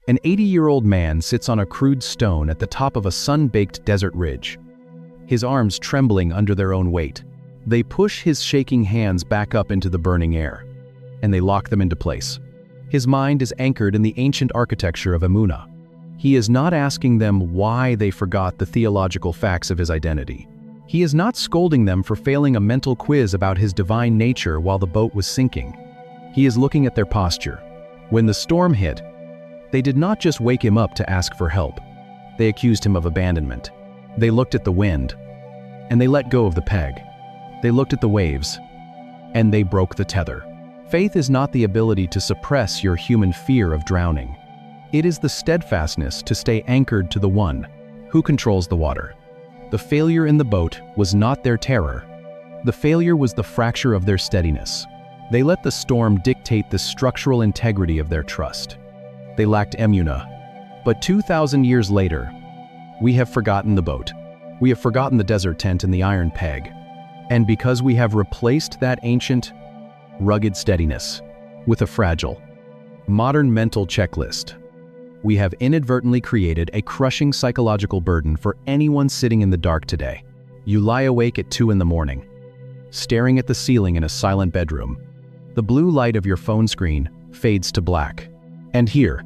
An 80-year-old man sits on a crude stone at the top of a sun-baked desert ridge, his arms trembling under their own weight. They push his shaking hands back up into the burning air, and they lock them into place. His mind is anchored in the ancient architecture of Emunah. He is not asking them why they forgot the theological facts of his identity. He is not scolding them for failing a mental quiz about his divine nature while the boat was sinking. He is looking at their posture. When the storm hit, they did not just wake him up to ask for help. They accused him of abandonment. They looked at the wind, and they let go of the peg. They looked at the waves, and they broke the tether. Faith is not the ability to suppress your human fear of drowning. It is the steadfastness to stay anchored to the one who controls the water. The failure in the boat was not their terror. The failure was the fracture of their steadiness. They let the storm dictate the structural integrity of their trust. They lacked Emunah. But 2,000 years later, we have forgotten the boat. We have forgotten the desert tent and the iron peg. And because we have replaced that ancient, rugged steadiness with a fragile, modern mental checklist, we have inadvertently created a crushing psychological burden for anyone sitting in the dark today. You lie awake at 2 in the morning, staring at the ceiling in a silent bedroom. The blue light of your phone screen fades to black. And here,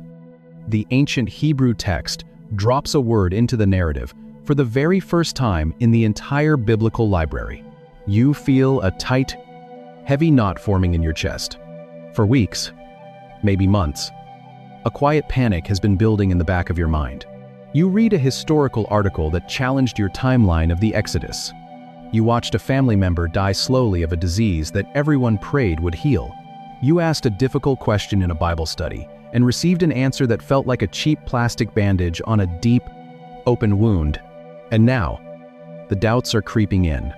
the ancient Hebrew text drops a word into the narrative for the very first time in the entire biblical library. You feel a tight, heavy knot forming in your chest. For weeks, maybe months, a quiet panic has been building in the back of your mind. You read a historical article that challenged your timeline of the Exodus. You watched a family member die slowly of a disease that everyone prayed would heal. You asked a difficult question in a Bible study and received an answer that felt like a cheap plastic bandage on a deep, open wound. And now, the doubts are creeping in.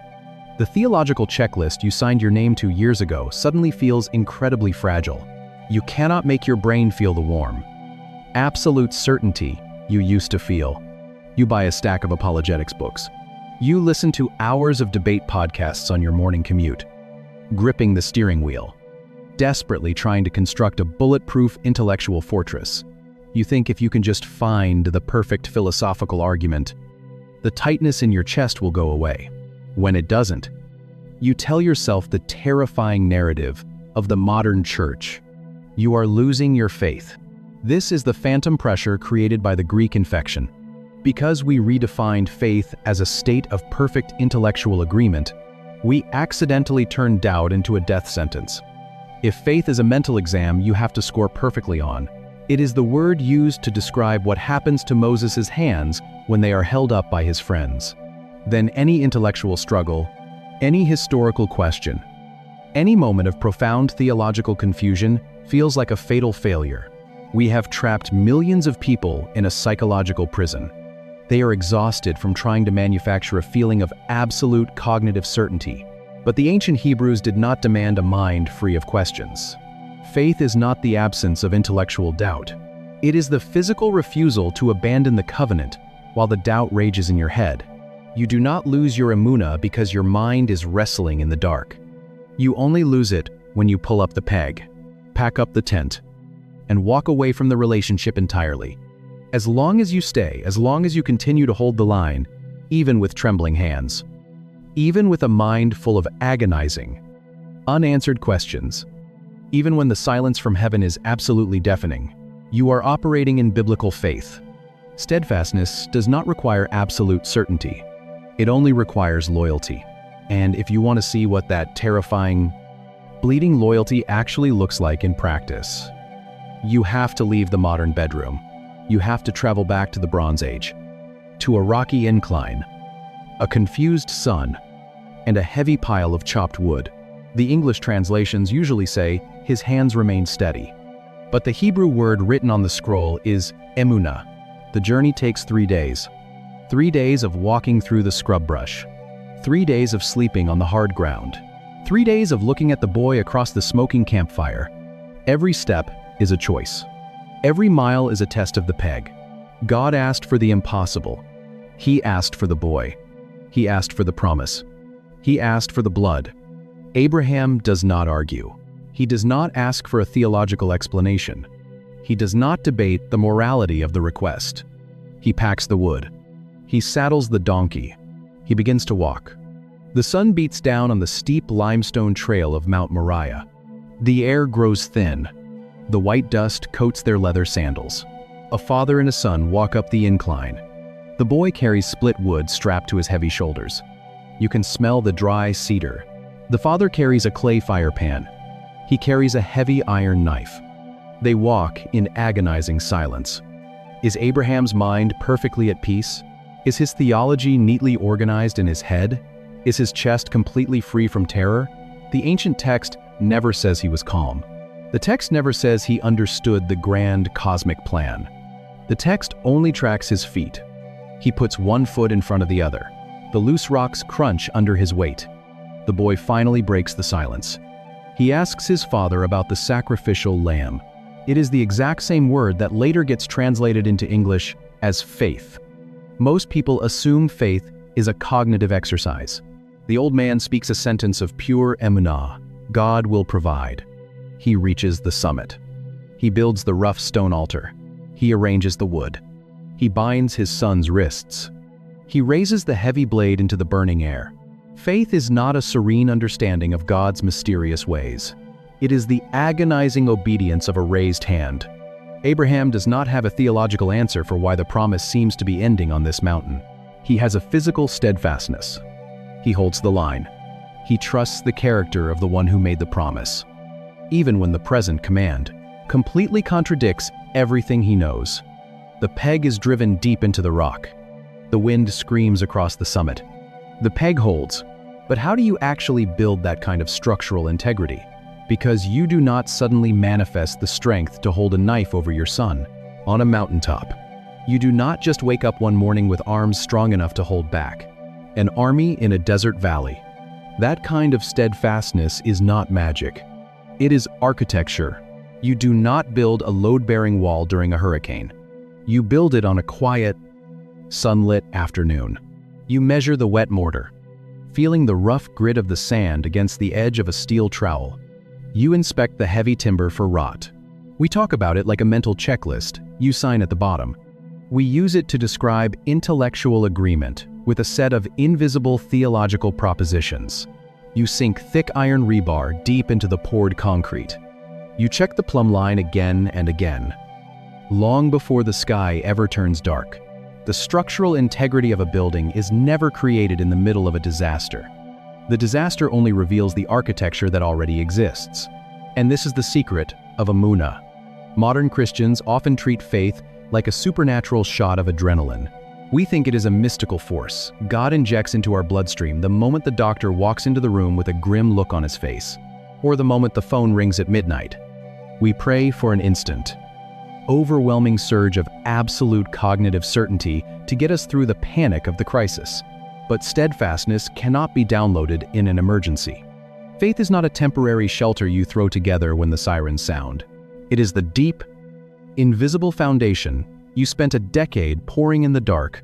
The theological checklist you signed your name to years ago suddenly feels incredibly fragile. You cannot make your brain feel the warm, absolute certainty you used to feel. You buy a stack of apologetics books. You listen to hours of debate podcasts on your morning commute, gripping the steering wheel, desperately trying to construct a bulletproof intellectual fortress. You think if you can just find the perfect philosophical argument, the tightness in your chest will go away. When it doesn't, you tell yourself the terrifying narrative of the modern church. You are losing your faith. This is the phantom pressure created by the Greek infection. Because we redefined faith as a state of perfect intellectual agreement, we accidentally turned doubt into a death sentence. If faith is a mental exam you have to score perfectly on, it is the word used to describe what happens to Moses' hands when they are held up by his friends. Then any intellectual struggle, any historical question, any moment of profound theological confusion feels like a fatal failure. We have trapped millions of people in a psychological prison. They are exhausted from trying to manufacture a feeling of absolute cognitive certainty. But the ancient Hebrews did not demand a mind free of questions. Faith is not the absence of intellectual doubt. It is the physical refusal to abandon the covenant while the doubt rages in your head. You do not lose your emunah because your mind is wrestling in the dark. You only lose it when you pull up the peg, pack up the tent, and walk away from the relationship entirely. As long as you stay, as long as you continue to hold the line, even with trembling hands, even with a mind full of agonizing, unanswered questions, even when the silence from heaven is absolutely deafening, you are operating in biblical faith. Steadfastness does not require absolute certainty. It only requires loyalty. And if you want to see what that terrifying, bleeding loyalty actually looks like in practice, you have to leave the modern bedroom. You have to travel back to the Bronze Age, to a rocky incline, a confused sun, and a heavy pile of chopped wood. The English translations usually say, "His hands remained steady." But the Hebrew word written on the scroll is Emunah. The journey takes 3 days. 3 days of walking through the scrub brush. 3 days of sleeping on the hard ground. 3 days of looking at the boy across the smoking campfire. Every step is a choice. Every mile is a test of the peg. God asked for the impossible. He asked for the boy. He asked for the promise. He asked for the blood. Abraham does not argue. He does not ask for a theological explanation. He does not debate the morality of the request. He packs the wood. He saddles the donkey. He begins to walk. The sun beats down on the steep limestone trail of Mount Moriah. The air grows thin. The white dust coats their leather sandals. A father and a son walk up the incline. The boy carries split wood strapped to his heavy shoulders. You can smell the dry cedar. The father carries a clay fire pan. He carries a heavy iron knife. They walk in agonizing silence. Is Abraham's mind perfectly at peace? Is his theology neatly organized in his head? Is his chest completely free from terror? The ancient text never says he was calm. The text never says he understood the grand cosmic plan. The text only tracks his feet. He puts one foot in front of the other. The loose rocks crunch under his weight. The boy finally breaks the silence. He asks his father about the sacrificial lamb. It is the exact same word that later gets translated into English as faith. Most people assume faith is a cognitive exercise. The old man speaks a sentence of pure Emunah. God will provide. He reaches the summit. He builds the rough stone altar. He arranges the wood. He binds his son's wrists. He raises the heavy blade into the burning air. Faith is not a serene understanding of God's mysterious ways. It is the agonizing obedience of a raised hand. Abraham does not have a theological answer for why the promise seems to be ending on this mountain. He has a physical steadfastness. He holds the line. He trusts the character of the one who made the promise, even when the present command completely contradicts everything he knows. The peg is driven deep into the rock. The wind screams across the summit. The peg holds, but how do you actually build that kind of structural integrity? Because you do not suddenly manifest the strength to hold a knife over your son on a mountaintop. You do not just wake up one morning with arms strong enough to hold back. An army in a desert valley. That kind of steadfastness is not magic. It is architecture. You do not build a load-bearing wall during a hurricane. You build it on a quiet, sunlit afternoon. You measure the wet mortar, feeling the rough grit of the sand against the edge of a steel trowel. You inspect the heavy timber for rot. We talk about it like a mental checklist you sign at the bottom. We use it to describe intellectual agreement with a set of invisible theological propositions. You sink thick iron rebar deep into the poured concrete. You check the plumb line again and again. Long before the sky ever turns dark, the structural integrity of a building is never created in the middle of a disaster. The disaster only reveals the architecture that already exists. And this is the secret of Emunah. Modern Christians often treat faith like a supernatural shot of adrenaline. We think it is a mystical force God injects into our bloodstream the moment the doctor walks into the room with a grim look on his face, or the moment the phone rings at midnight. We pray for an instant, overwhelming surge of absolute cognitive certainty to get us through the panic of the crisis. But steadfastness cannot be downloaded in an emergency. Faith is not a temporary shelter you throw together when the sirens sound. It is the deep, invisible foundation you spent a decade pouring in the dark.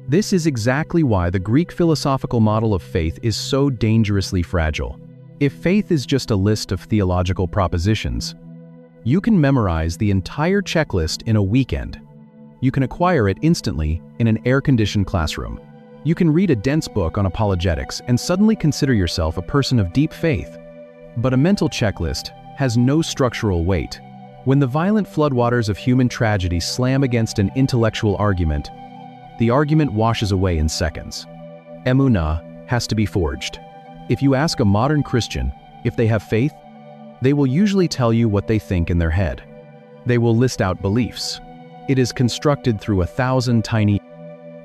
This is exactly why the Greek philosophical model of faith is so dangerously fragile. If faith is just a list of theological propositions, you can memorize the entire checklist in a weekend. You can acquire it instantly in an air-conditioned classroom. You can read a dense book on apologetics and suddenly consider yourself a person of deep faith. But a mental checklist has no structural weight. When the violent floodwaters of human tragedy slam against an intellectual argument, the argument washes away in seconds. Emunah has to be forged. If you ask a modern Christian if they have faith, they will usually tell you what they think in their head. They will list out beliefs. It is constructed through 1,000 tiny,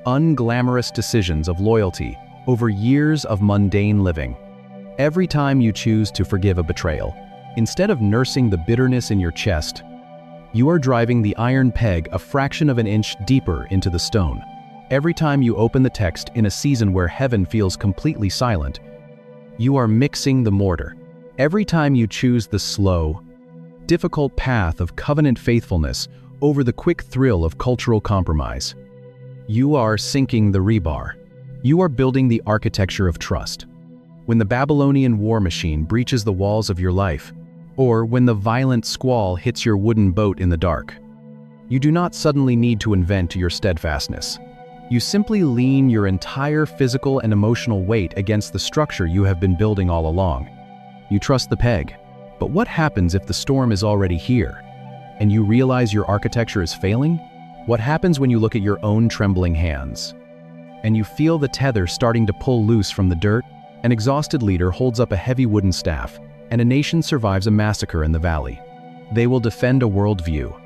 unglamorous decisions of loyalty over years of mundane living. Every time you choose to forgive a betrayal, instead of nursing the bitterness in your chest, you are driving the iron peg a fraction of an inch deeper into the stone. Every time you open the text in a season where heaven feels completely silent, you are mixing the mortar. Every time you choose the slow, difficult path of covenant faithfulness over the quick thrill of cultural compromise, you are sinking the rebar. You are building the architecture of trust. When the Babylonian war machine breaches the walls of your life, or when the violent squall hits your wooden boat in the dark. You do not suddenly need to invent your steadfastness. You simply lean your entire physical and emotional weight against the structure you have been building all along. You trust the peg. But what happens if the storm is already here, and you realize your architecture is failing? What happens when you look at your own trembling hands, and you feel the tether starting to pull loose from the dirt? An exhausted leader holds up a heavy wooden staff, and a nation survives a massacre in the valley. They will defend a worldview.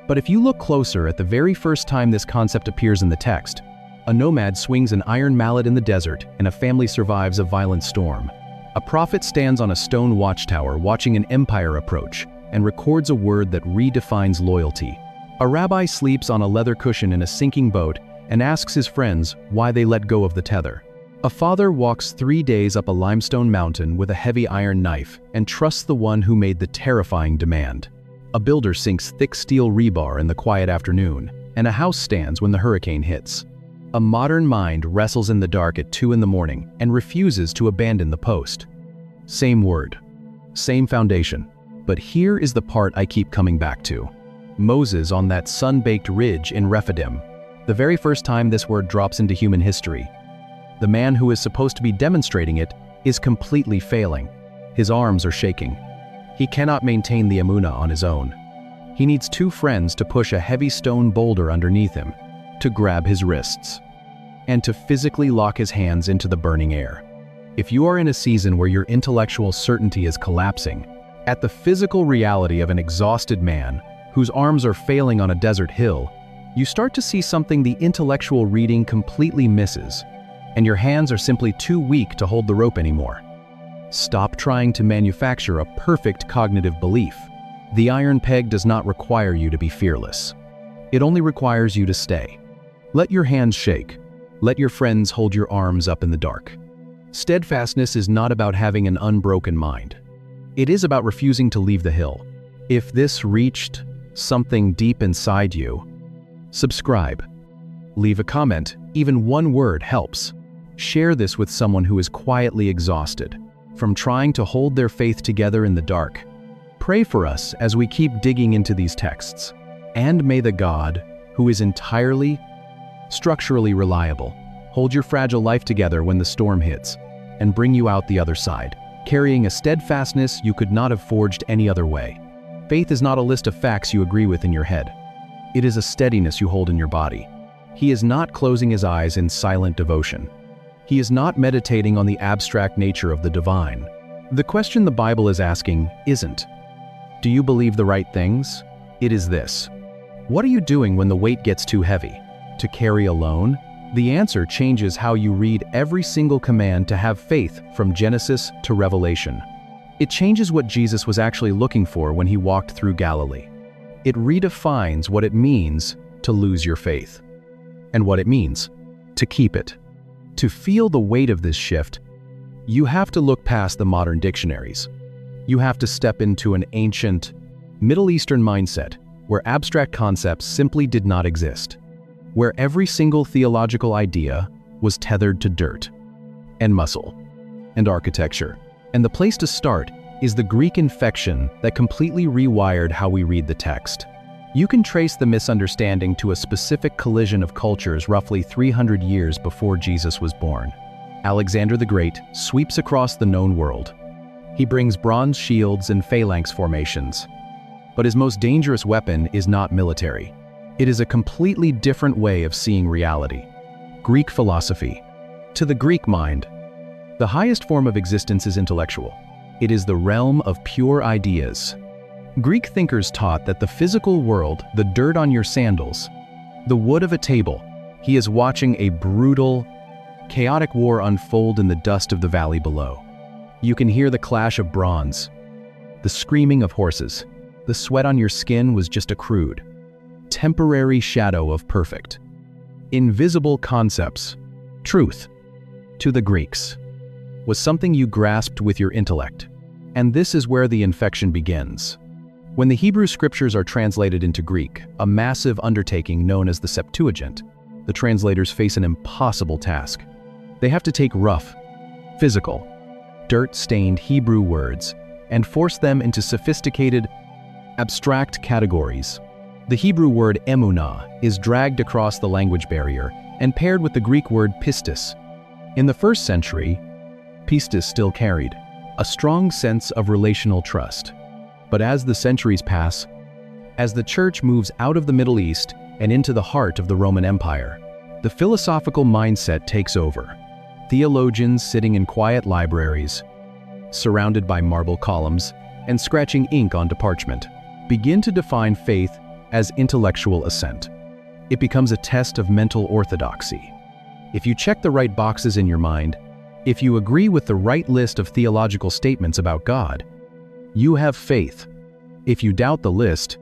But if you look closer at the very first time this concept appears in the text, a nomad swings an iron mallet in the desert, and a family survives a violent storm. A prophet stands on a stone watchtower watching an empire approach, and records a word that redefines loyalty. A rabbi sleeps on a leather cushion in a sinking boat and asks his friends why they let go of the tether. A father walks 3 days up a limestone mountain with a heavy iron knife and trusts the one who made the terrifying demand. A builder sinks thick steel rebar in the quiet afternoon, and a house stands when the hurricane hits. A modern mind wrestles in the dark at 2 in the morning and refuses to abandon the post. Same word, same foundation. But here is the part I keep coming back to. Moses on that sun-baked ridge in Rephidim. The very first time this word drops into human history. The man who is supposed to be demonstrating it is completely failing. His arms are shaking. He cannot maintain the Emunah on his own. He needs 2 friends to push a heavy stone boulder underneath him, to grab his wrists, and to physically lock his hands into the burning air. If you are in a season where your intellectual certainty is collapsing, at the physical reality of an exhausted man whose arms are failing on a desert hill, you start to see something the intellectual reading completely misses, and your hands are simply too weak to hold the rope anymore. Stop trying to manufacture a perfect cognitive belief. The iron peg does not require you to be fearless. It only requires you to stay. Let your hands shake. Let your friends hold your arms up in the dark. Steadfastness is not about having an unbroken mind. It is about refusing to leave the hill. If this reached something deep inside you, subscribe. Leave a comment. Even 1 word helps. Share this with someone who is quietly exhausted from trying to hold their faith together in the dark. Pray for us as we keep digging into these texts. And may the God, who is entirely, structurally reliable, hold your fragile life together when the storm hits, and bring you out the other side, carrying a steadfastness you could not have forged any other way. Faith is not a list of facts you agree with in your head. It is a steadiness you hold in your body. He is not closing his eyes in silent devotion. He is not meditating on the abstract nature of the divine. The question the Bible is asking isn't, do you believe the right things? It is this: what are you doing when the weight gets too heavy to carry alone? The answer changes how you read every single command to have faith from Genesis to Revelation. It changes what Jesus was actually looking for when he walked through Galilee. It redefines what it means to lose your faith, and what it means to keep it. To feel the weight of this shift, you have to look past the modern dictionaries. You have to step into an ancient, Middle Eastern mindset where abstract concepts simply did not exist, where every single theological idea was tethered to dirt, and muscle, and architecture. And the place to start is the Greek infection that completely rewired how we read the text. You can trace the misunderstanding to a specific collision of cultures roughly 300 years before Jesus was born. Alexander the Great sweeps across the known world. He brings bronze shields and phalanx formations. But his most dangerous weapon is not military. It is a completely different way of seeing reality. Greek philosophy. To the Greek mind, the highest form of existence is intellectual. It is the realm of pure ideas. Greek thinkers taught that the physical world, the dirt on your sandals, the wood of a table, he is watching a brutal, chaotic war unfold in the dust of the valley below. You can hear the clash of bronze, the screaming of horses. The sweat on your skin was just a crude, temporary shadow of perfect, invisible concepts. Truth, to the Greeks, was something you grasped with your intellect. And this is where the infection begins. When the Hebrew scriptures are translated into Greek, a massive undertaking known as the Septuagint, the translators face an impossible task. They have to take rough, physical, dirt-stained Hebrew words and force them into sophisticated, abstract categories. The Hebrew word Emunah is dragged across the language barrier and paired with the Greek word pistis. In the 1st century, pistis still carried a strong sense of relational trust. But as the centuries pass, as the Church moves out of the Middle East and into the heart of the Roman Empire, the philosophical mindset takes over. Theologians sitting in quiet libraries, surrounded by marble columns and scratching ink onto parchment, begin to define faith as intellectual assent. It becomes a test of mental orthodoxy. If you check the right boxes in your mind, if you agree with the right list of theological statements about God, you have faith. If you doubt the list,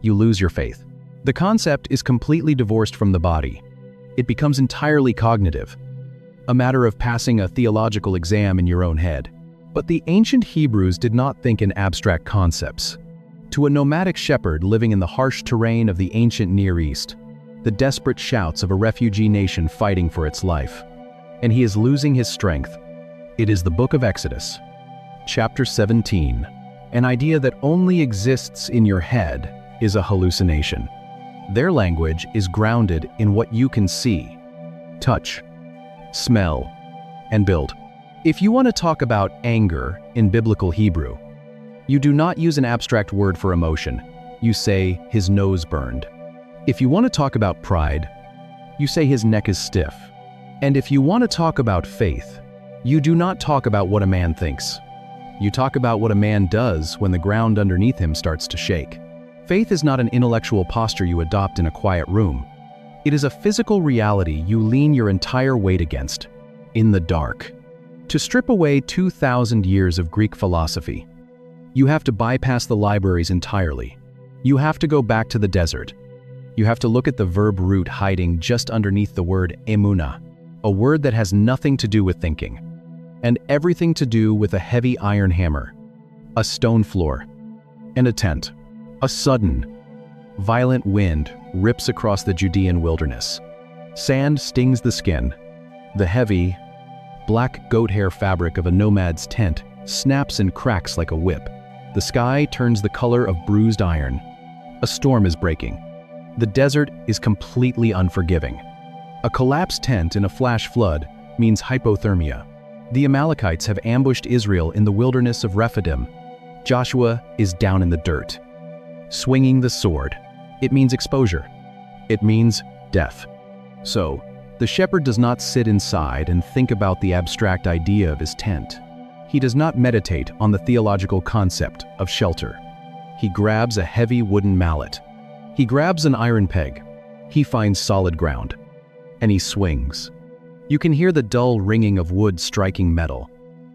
you lose your faith. The concept is completely divorced from the body. It becomes entirely cognitive, a matter of passing a theological exam in your own head. But the ancient Hebrews did not think in abstract concepts. To a nomadic shepherd living in the harsh terrain of the ancient Near East, the desperate shouts of a refugee nation fighting for its life, and he is losing his strength. It is the book of Exodus, chapter 17. An idea that only exists in your head is a hallucination. Their language is grounded in what you can see, touch, smell, and build. If you want to talk about anger in biblical Hebrew, you do not use an abstract word for emotion. You say, his nose burned. If you want to talk about pride, you say his neck is stiff. And if you want to talk about faith, you do not talk about what a man thinks. You talk about what a man does when the ground underneath him starts to shake. Faith is not an intellectual posture you adopt in a quiet room. It is a physical reality you lean your entire weight against, in the dark. To strip away 2,000 years of Greek philosophy, you have to bypass the libraries entirely. You have to go back to the desert. You have to look at the verb root hiding just underneath the word Emunah, a word that has nothing to do with thinking, and everything to do with a heavy iron hammer, a stone floor, and a tent. A sudden, violent wind rips across the Judean wilderness. Sand stings the skin. The heavy, black goat hair fabric of a nomad's tent snaps and cracks like a whip. The sky turns the color of bruised iron. A storm is breaking. The desert is completely unforgiving. A collapsed tent in a flash flood means hypothermia. The Amalekites have ambushed Israel in the wilderness of Rephidim. Joshua is down in the dirt, swinging the sword. It means exposure. It means death. So, the shepherd does not sit inside and think about the abstract idea of his tent. He does not meditate on the theological concept of shelter. He grabs a heavy wooden mallet. He grabs an iron peg. He finds solid ground. And he swings. You can hear the dull ringing of wood striking metal.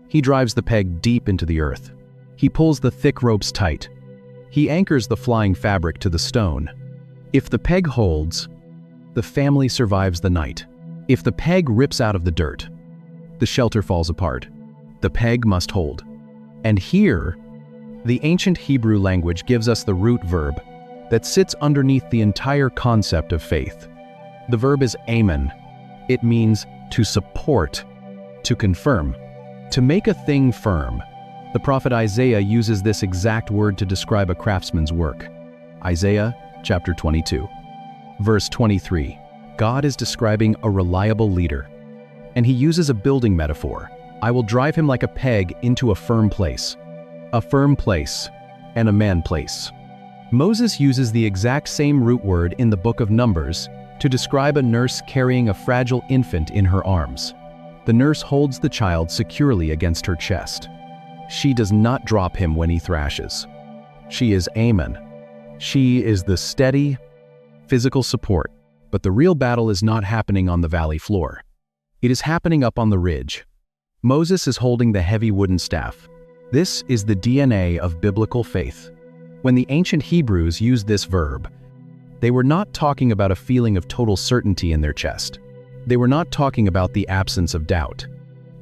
He drives the peg deep into the earth. He pulls the thick ropes tight. He anchors the flying fabric to the stone. If the peg holds, the family survives the night. If the peg rips out of the dirt, the shelter falls apart. The peg must hold. And here, the ancient Hebrew language gives us the root verb that sits underneath the entire concept of faith. The verb is amen. It means to support, to confirm, to make a thing firm. The prophet Isaiah uses this exact word to describe a craftsman's work. Isaiah chapter 22, verse 23. God is describing a reliable leader, and he uses a building metaphor. I will drive him like a peg into a firm place and a man place. Moses uses the exact same root word in the book of Numbers to describe a nurse carrying a fragile infant in her arms. The nurse holds the child securely against her chest. She does not drop him when he thrashes. She is Amen. She is the steady, physical support. But the real battle is not happening on the valley floor. It is happening up on the ridge. Moses is holding the heavy wooden staff. This is the DNA of biblical faith. When the ancient Hebrews used this verb, they were not talking about a feeling of total certainty in their chest. They were not talking about the absence of doubt.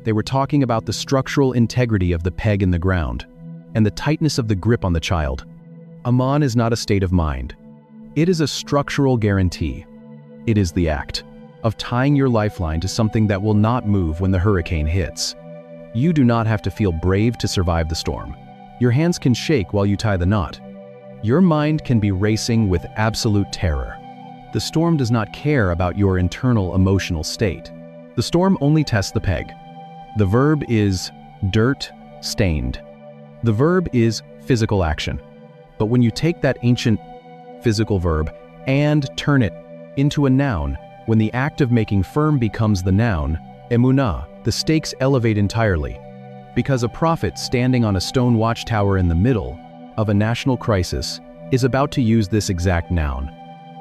They were talking about the structural integrity of the peg in the ground and the tightness of the grip on the child. Aman is not a state of mind. It is a structural guarantee. It is the act of tying your lifeline to something that will not move when the hurricane hits. You do not have to feel brave to survive the storm. Your hands can shake while you tie the knot. Your mind can be racing with absolute terror. The storm does not care about your internal emotional state. The storm only tests the peg. The verb is dirt stained. The verb is physical action. But when you take that ancient physical verb and turn it into a noun, when the act of making firm becomes the noun, Emunah, the stakes elevate entirely. Because a prophet standing on a stone watchtower in the middle of a national crisis is about to use this exact noun.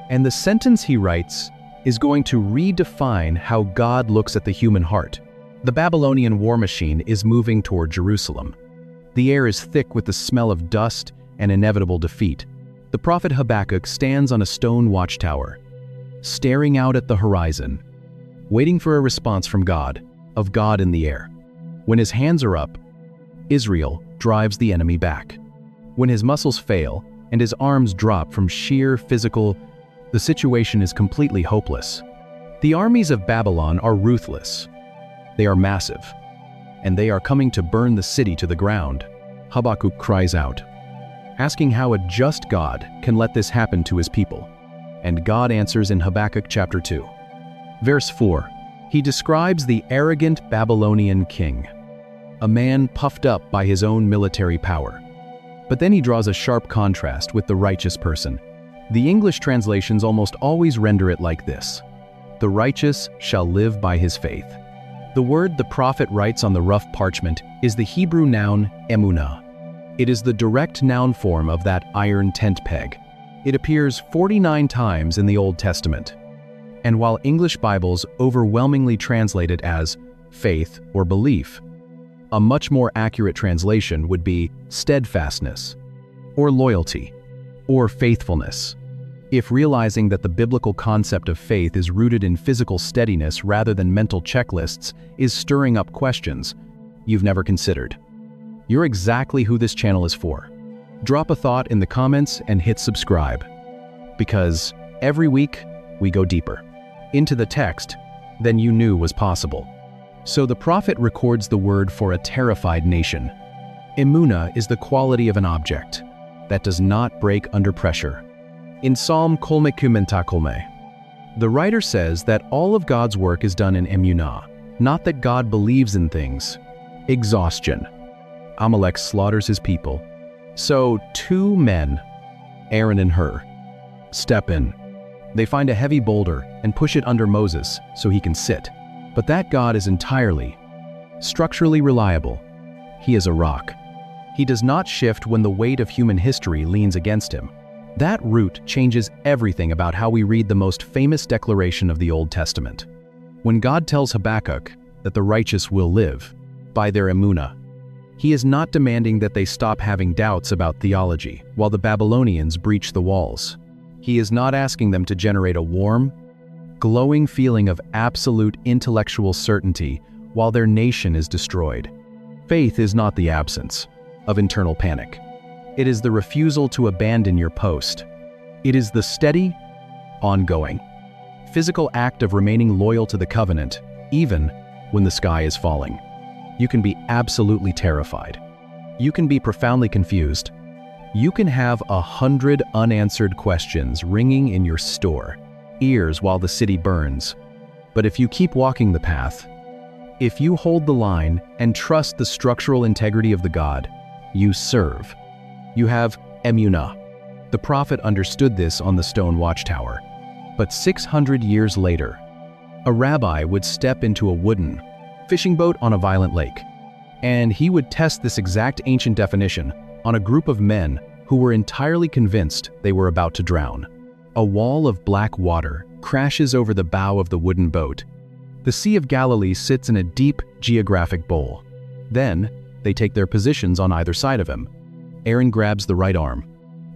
And the sentence he writes is going to redefine how God looks at the human heart. The Babylonian war machine is moving toward Jerusalem. The air is thick with the smell of dust and inevitable defeat. The prophet Habakkuk stands on a stone watchtower, staring out at the horizon, waiting for a response from God, of God in the air. When his hands are up, Israel drives the enemy back. When his muscles fail and his arms drop from sheer physical, the situation is completely hopeless. The armies of Babylon are ruthless. They are massive, and they are coming to burn the city to the ground. Habakkuk cries out, asking how a just God can let this happen to his people. And God answers in Habakkuk chapter 2. Verse 4, he describes the arrogant Babylonian king, a man puffed up by his own military power. But then he draws a sharp contrast with the righteous person. The English translations almost always render it like this: the righteous shall live by his faith. The word the prophet writes on the rough parchment is the Hebrew noun Emunah. It is the direct noun form of that iron tent peg. It appears 49 times in the Old Testament. And while English Bibles overwhelmingly translate it as faith or belief, a much more accurate translation would be steadfastness, or loyalty, or faithfulness. If realizing that the biblical concept of faith is rooted in physical steadiness rather than mental checklists is stirring up questions you've never considered, you're exactly who this channel is for. Drop a thought in the comments and hit subscribe, because every week we go deeper into the text than you knew was possible. So the prophet records the word for a terrified nation. Emunah is the quality of an object that does not break under pressure. In Psalm Kolme Kumenta Kolme, the writer says that all of God's work is done in Emunah, not that God believes in things. Exhaustion. Amalek slaughters his people. So 2 men, Aaron and Hur, step in. They find a heavy boulder and push it under Moses so he can sit. But that God is entirely, structurally reliable. He is a rock. He does not shift when the weight of human history leans against him. That root changes everything about how we read the most famous declaration of the Old Testament. When God tells Habakkuk that the righteous will live by their emunah, he is not demanding that they stop having doubts about theology while the Babylonians breach the walls. He is not asking them to generate a warm, glowing feeling of absolute intellectual certainty while their nation is destroyed. Faith is not the absence of internal panic. It is the refusal to abandon your post. It is the steady, ongoing, physical act of remaining loyal to the covenant, even when the sky is falling. You can be absolutely terrified. You can be profoundly confused. You can have 100 unanswered questions ringing in your ears while the city burns. But if you keep walking the path, if you hold the line and trust the structural integrity of the God you serve, you have Emunah. The prophet understood this on the stone watchtower. But 600 years later, a rabbi would step into a wooden fishing boat on a violent lake, and he would test this exact ancient definition on a group of men who were entirely convinced they were about to drown. A wall of black water crashes over the bow of the wooden boat. The Sea of Galilee sits in a deep geographic bowl. Then, they take their positions on either side of him. Aaron grabs the right arm.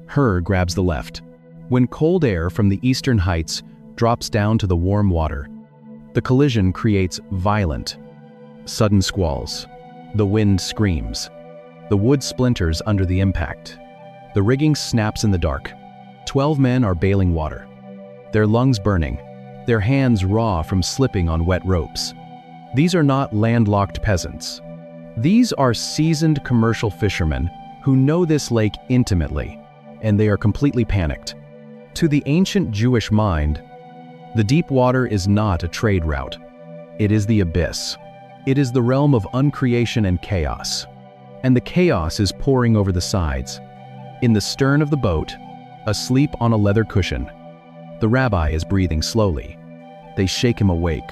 Hur grabs the left. When cold air from the eastern heights drops down to the warm water, the collision creates violent, sudden squalls. The wind screams. The wood splinters under the impact. The rigging snaps in the dark. 12 men are bailing water, their lungs burning, their hands raw from slipping on wet ropes. These are not landlocked peasants. These are seasoned commercial fishermen who know this lake intimately, and they are completely panicked. To the ancient Jewish mind, the deep water is not a trade route. It is the abyss. It is the realm of uncreation and chaos. And the chaos is pouring over the sides. In the stern of the boat, asleep on a leather cushion, the rabbi is breathing slowly. They shake him awake.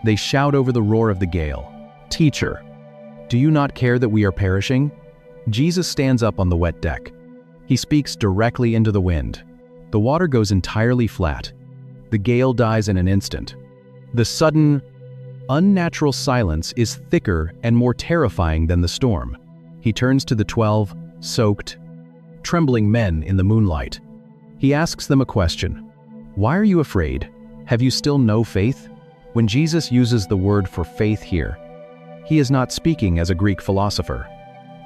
They shout over the roar of the gale, "Teacher, do you not care that we are perishing?" Jesus stands up on the wet deck. He speaks directly into the wind. The water goes entirely flat. The gale dies in an instant. The sudden, unnatural silence is thicker and more terrifying than the storm. He turns to the 12, soaked, trembling men in the moonlight. He asks them a question. "Why are you afraid? Have you still no faith?" When Jesus uses the word for faith here, he is not speaking as a Greek philosopher.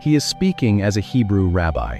He is speaking as a Hebrew rabbi.